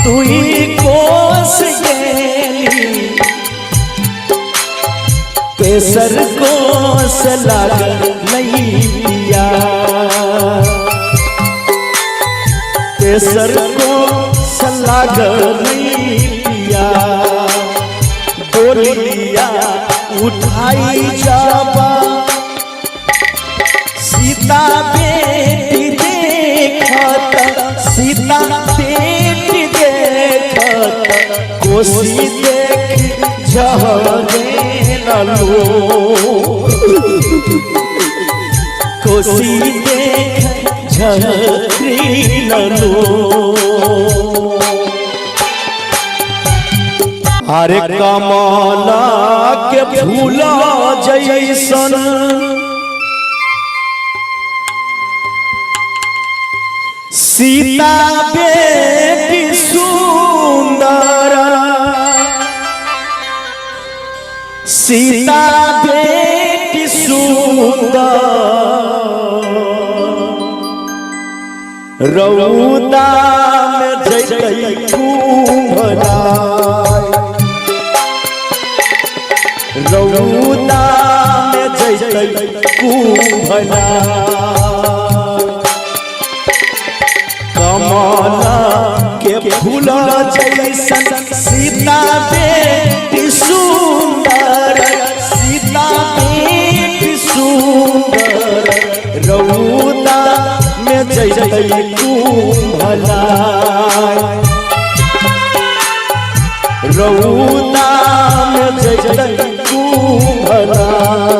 दुई कोस गेली केसर कोस लागल नहीं पिया केसर कोस लागल नहीं पिया डोलिया उठाई जाबा सीता बेटी देखत सीता बेटी देखत कोसी देख झरे लो कोसी देख झरे लो। अरे कमला के फूला जैसन सीता बेटी सुंदर सीता बेटी सुंदर रउदा में जइतै कुम्भलाई रउदा में जइतै कुम्भलाई कमला के फूल जैसन सीता बेटी सुंदर सीता बेटी सुंदर रउदा में जइतै कुम्भलाई रउदा में जइतै कुम्भलाई।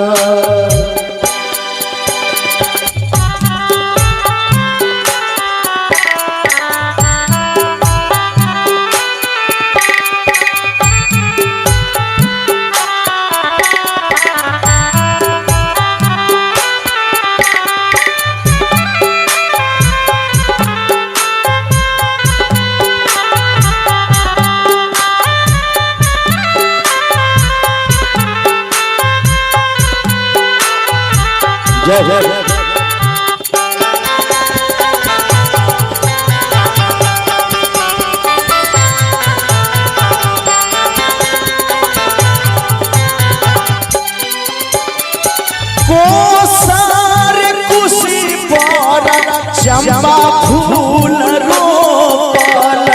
जय जय कोसार कुशी पर चंपा फूल रोपल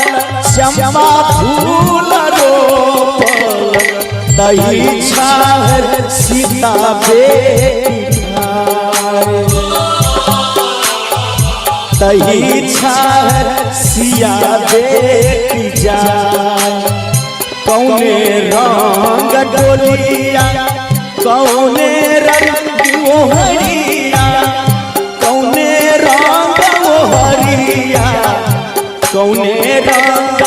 चंपा फूल रोपल तही छाहर सीता बेटी तही छाहर सिया बेटी जाय कौने रंग डोलिया कौने रंग ओहरिया कौने रंग ओहरिया कौने रंग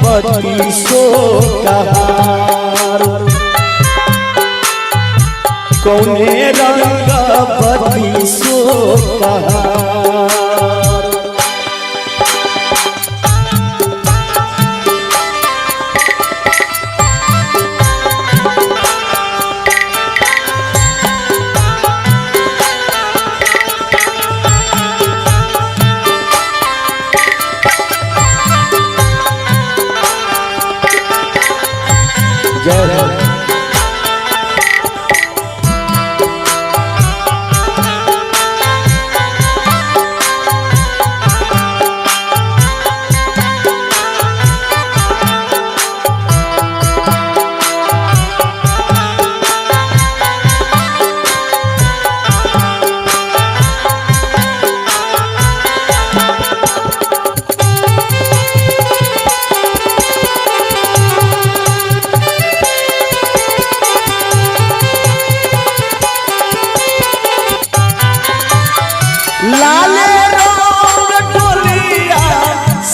बत्तीसो कहार कौने रंग बत्तीसो कहार।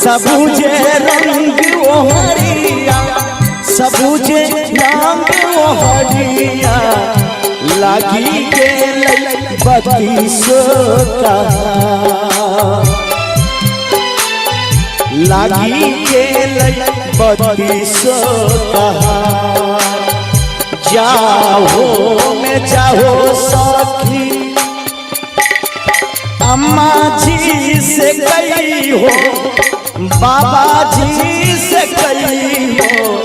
सबूजे रंग ओहरिया सबूजे रंग ओहरिया लागी के बत्तीसो कहार लागी के बत्तीसो कहार। जाओ में जाओ सखी अम्मा जी से गई हो बाबा जी से कही हो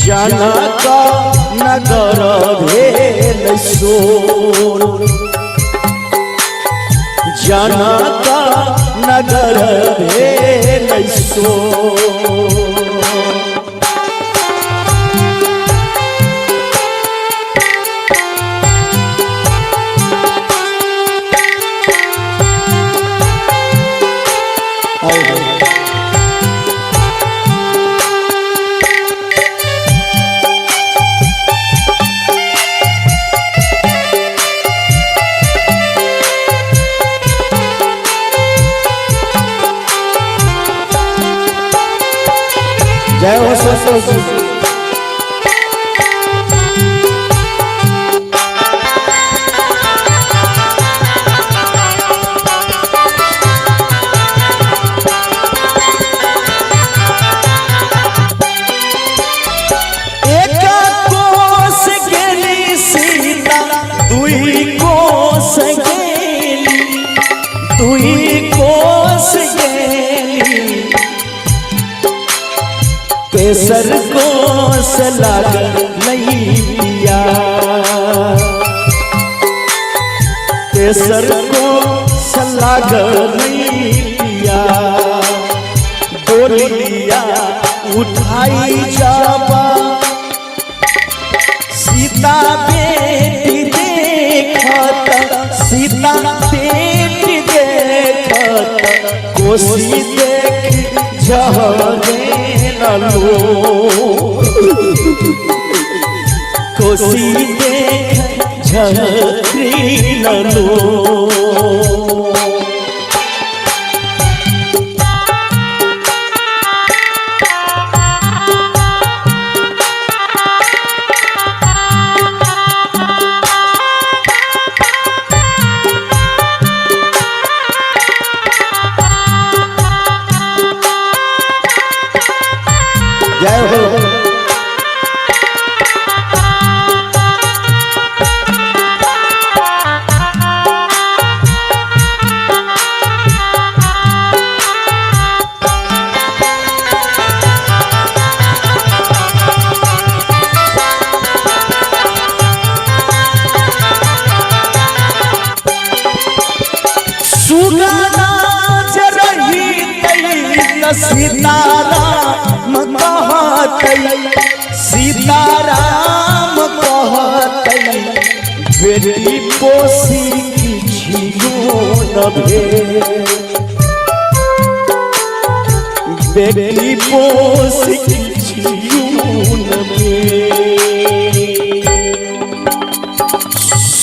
जनक नगर भेल सोर जनक नगर भेल सोर जय हो संतोष जी। एक कोस गेली सीता दुई कोस गेली दुई कोस गेली केसर कोस लागल नहीं पिया केसर कोस लागल नहीं पिया डोलिया उठाई जाबा सीता बेटी देखत सीता बेटी देखत कोसी देख जहरे लो कोसी देख झरी लो जय हो सुगाना जरही तई सीताराम कहतई सीताराम कहतई बेटी पोसी किछियो न भेल बेटी पोसी किछियो न भेल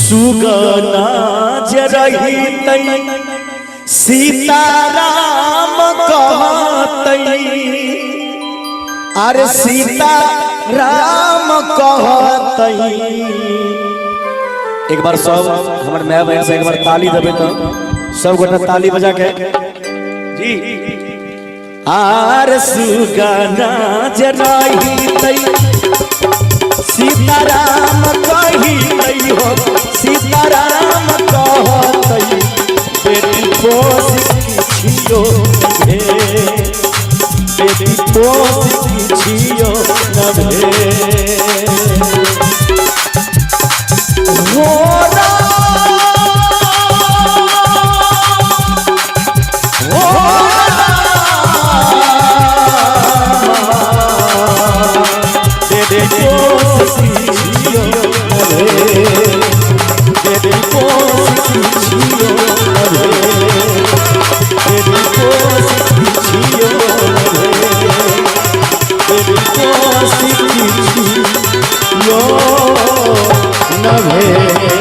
सुगाना जरही तई सीताराम कहतई अरे सीता राम कहतई एक बार सब हमारे नया बहन से एक बार ताली देवे तो सब गोटा ताली बजा के जी आर सुगाना जराही तई सीताराम कही हो सीताराम कहतई बेटी पोस किछियो बेटी पोस किछियो न भेल no, no,